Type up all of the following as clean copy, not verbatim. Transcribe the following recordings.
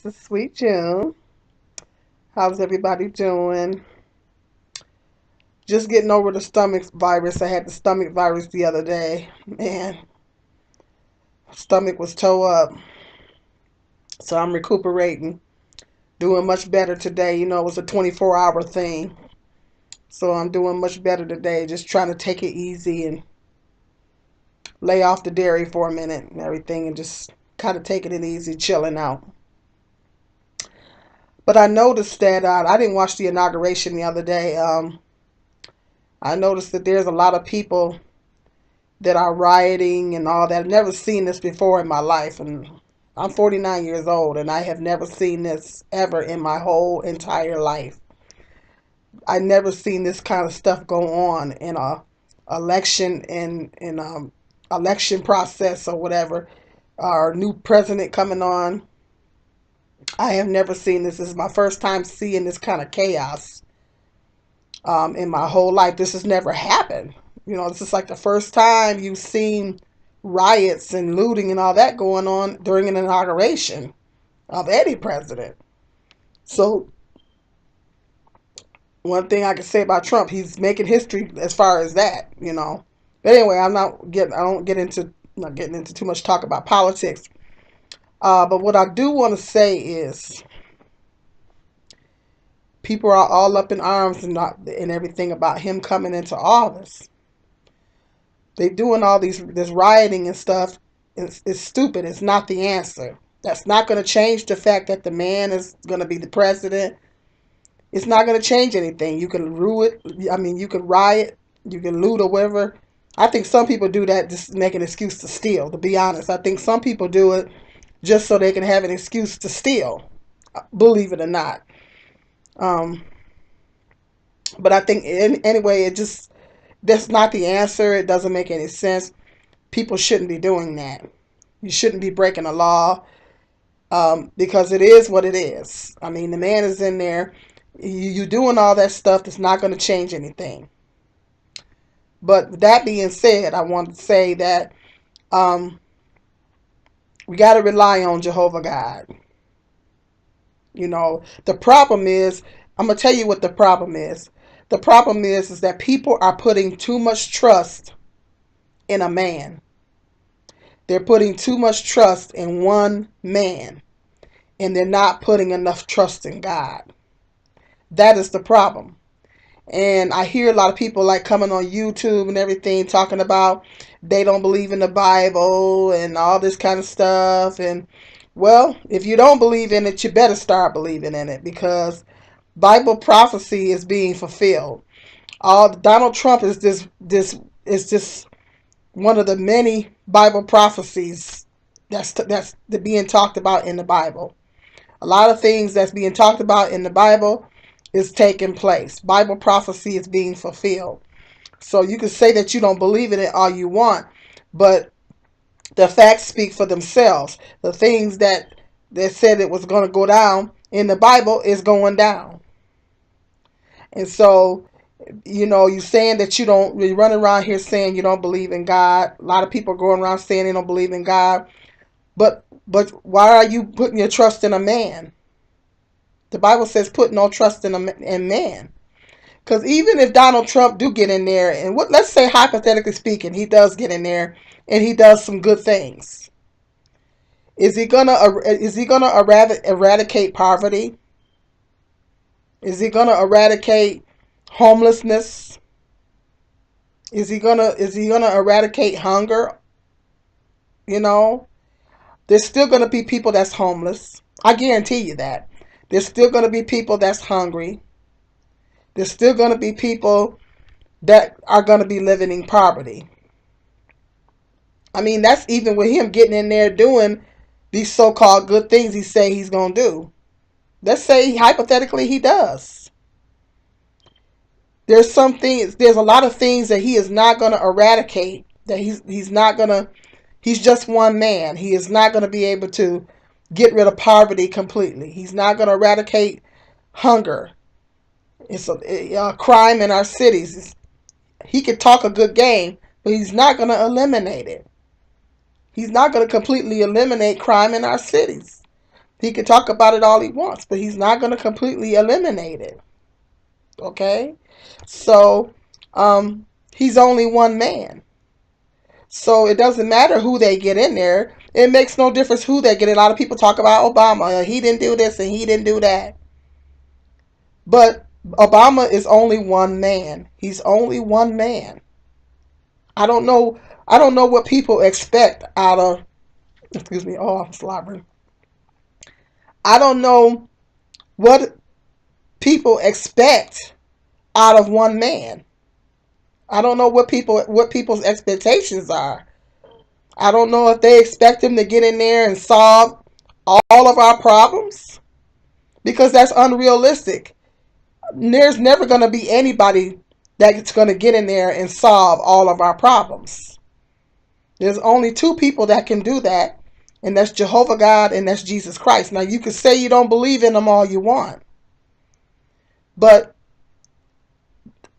This is Sweet June. How's everybody doing? Just getting over the stomach virus. I had the stomach virus the other day. Man, stomach was toe up. So I'm recuperating. Doing much better today. You know, it was a 24-hour thing. So I'm doing much better today. Just trying to take it easy and lay off the dairy for a minute and everything and just kind of taking it easy, chilling out. But I noticed that I didn't watch the inauguration the other day. I noticed that there's a lot of people that are rioting and all that. I've never seen this before in my life, and I'm 49 years old, and I have never seen this ever in my whole entire life. I never seen this kind of stuff go on in a election in election process or whatever. Our new president coming on. I have never seen this. This is my first time seeing this kind of chaos in my whole life. This has never happened. You know, this is like the first time you've seen riots and looting and all that going on during an inauguration of any president. So one thing I can say about Trump, he's making history as far as that, you know. But anyway, I don't get into, not getting into too much talk about politics. But what I do want to say is people are all up in arms and everything about him coming into office. They doing all this rioting and stuff. It's stupid. It's not the answer. That's not going to change the fact that the man is going to be the president. It's not going to change anything. You can rue it. I mean, you can riot, you can loot or whatever. I think some people do that just to make an excuse to steal. To be honest, I think some people do it just so they can have an excuse to steal. Believe it or not. Um, but I think anyway, that's not the answer. It doesn't make any sense. People shouldn't be doing that. You shouldn't be breaking the law because it is what it is. I mean, the man is in there. You doing all that stuff that's not going to change anything. But with that being said, I want to say that um, we got to rely on Jehovah God. You know, the problem is, I'm going to tell you what the problem is. The problem is that people are putting too much trust in a man. They're putting too much trust in one man, and they're not putting enough trust in God. That is the problem. And I hear a lot of people like coming on YouTube and everything talking about they don't believe in the Bible and all this kind of stuff. And well, if you don't believe in it, you better start believing in it because Bible prophecy is being fulfilled. All Donald Trump is just one of the many Bible prophecies that's being talked about in the Bible. A lot of things that's being talked about in the Bible is taking place. Bible prophecy is being fulfilled. So you can say that you don't believe in it all you want, but the facts speak for themselves. The things that they said it was going to go down in the Bible is going down. And so, you know, you saying that you're running around here saying you don't believe in God. A lot of people going around saying they don't believe in God. But why are you putting your trust in a man? The Bible says put no trust in man. Because even if Donald Trump do get in there, and let's say hypothetically speaking, he does get in there and he does some good things. Is he gonna eradicate poverty? Is he gonna eradicate homelessness? Is he gonna eradicate hunger? You know, there's still gonna be people that's homeless. I guarantee you that. There's still gonna be people that's hungry. There's still gonna be people that are gonna be living in poverty. I mean, that's even with him getting in there doing these so-called good things he say he's gonna do. Let's say hypothetically he does. There's a lot of things that he is not gonna eradicate. That he's not gonna. He's just one man. He is not gonna be able to get rid of poverty completely. He's not gonna eradicate hunger. It's a crime in our cities. He could talk a good game, but he's not gonna eliminate it. He's not going to completely eliminate crime in our cities. He can talk about it all he wants, but he's not going to completely eliminate it. Okay? So, he's only one man. So it doesn't matter who they get in there. It makes no difference who they get in. A lot of people talk about Obama. He didn't do this and he didn't do that. But Obama is only one man. He's only one man. I don't know. I don't know what people expect out of. Excuse me. Oh, I'm slobbering. I don't know what people expect out of one man. I don't know what people's expectations are. I don't know if they expect him to get in there and solve all of our problems, because that's unrealistic. There's never going to be anybody that's going to get in there and solve all of our problems. There's only two people that can do that, and that's Jehovah God and that's Jesus Christ. Now, you can say you don't believe in them all you want, but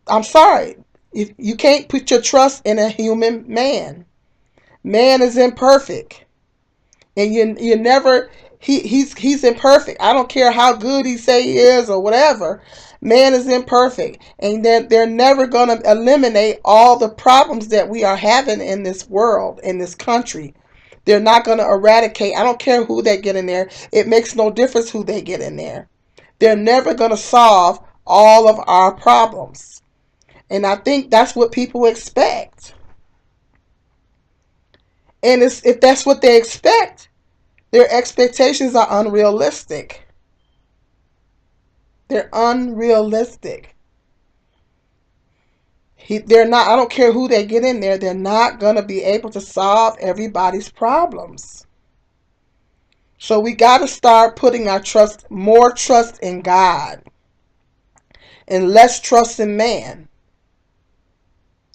I'm sorry. If you can't put your trust in a human man. Man is imperfect, and you never he's imperfect. I don't care how good he say he is or whatever. Man is imperfect, and they're never going to eliminate all the problems that we are having in this world, in this country. They're not going to eradicate. I don't care who they get in there. It makes no difference who they get in there. They're never going to solve all of our problems. And I think that's what people expect. And if that's what they expect, their expectations are unrealistic. They're unrealistic. They're not, I don't care who they get in there, they're not going to be able to solve everybody's problems. So we got to start putting our more trust in God and less trust in man.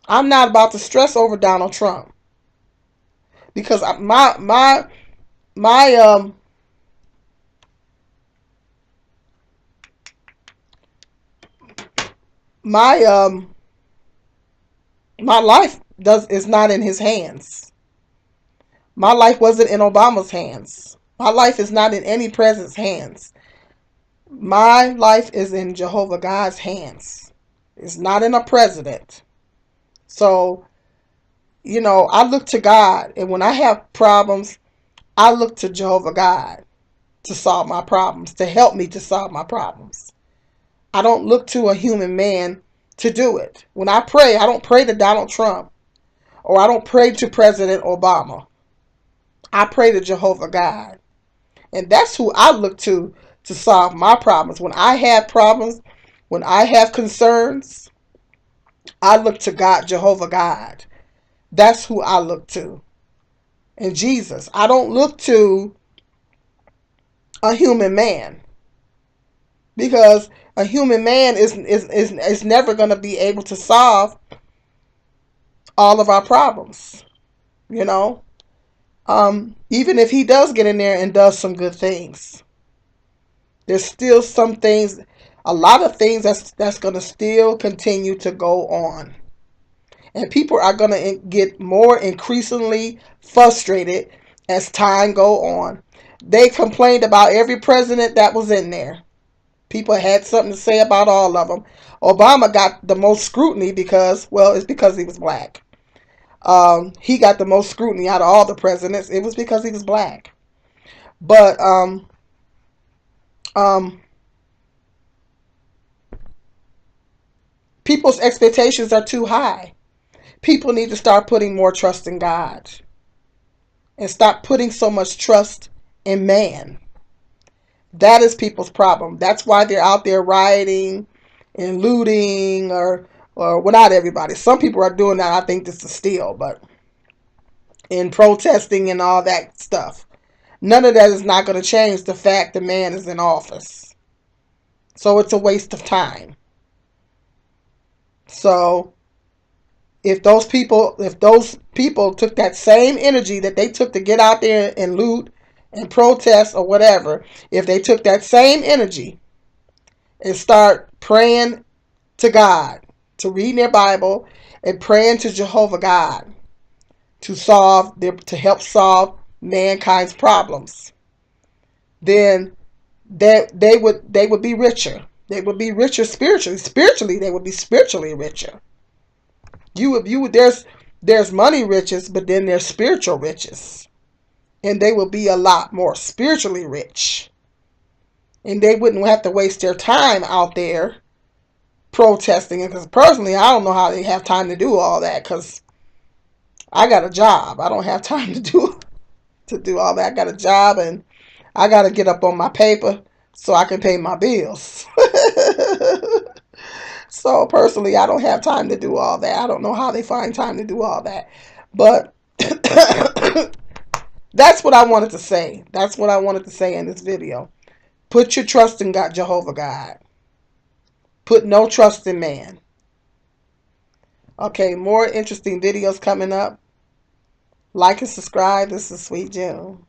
I'm not about to stress over Donald Trump, because my my life is not in his hands. My life wasn't in Obama's hands. My life is not in any president's hands. My life is in Jehovah God's hands. It's not in a president. So, I look to God, and when I have problems, I look to Jehovah God to solve my problems, to help me to solve my problems. I don't look to a human man to do it. When I pray, I don't pray to Donald Trump, or I don't pray to President Obama. I pray to Jehovah God. And that's who I look to solve my problems. When I have problems, when I have concerns, I look to God, Jehovah God. That's who I look to. And Jesus. I don't look to a human man, because a human man is never going to be able to solve all of our problems. Even if he does get in there and does some good things, there's still some things, a lot of things that's going to still continue to go on. And people are going to get more increasingly frustrated as time go on. They complained about every president that was in there. People had something to say about all of them. Obama got the most scrutiny because, well, it's because he was black. He got the most scrutiny out of all the presidents. It was because he was black. But people's expectations are too high. People need to start putting more trust in God and stop putting so much trust in man. That is people's problem. That's why they're out there rioting and looting, or well, not everybody. Some people are doing that. I think this is steal, but in protesting and all that stuff. None of that is not going to change the fact the man is in office. So it's a waste of time. So if those people took that same energy that they took to get out there and loot and protest or whatever, if they took that same energy and start praying to God, to reading their Bible and praying to Jehovah God to help solve mankind's problems, then they would be richer. They would be richer spiritually. Spiritually, they would be spiritually richer. You would there's money riches, but then there's spiritual riches. And they will be a lot more spiritually rich. And they wouldn't have to waste their time out there protesting. Because personally, I don't know how they have time to do all that, because I got a job. I don't have time to do all that. I got a job, and I got to get up on my paper so I can pay my bills. So personally, I don't have time to do all that. I don't know how they find time to do all that. But that's what I wanted to say. That's what I wanted to say in this video. Put your trust in God, Jehovah God. Put no trust in man. Okay, more interesting videos coming up. Like and subscribe. This is Sweet June.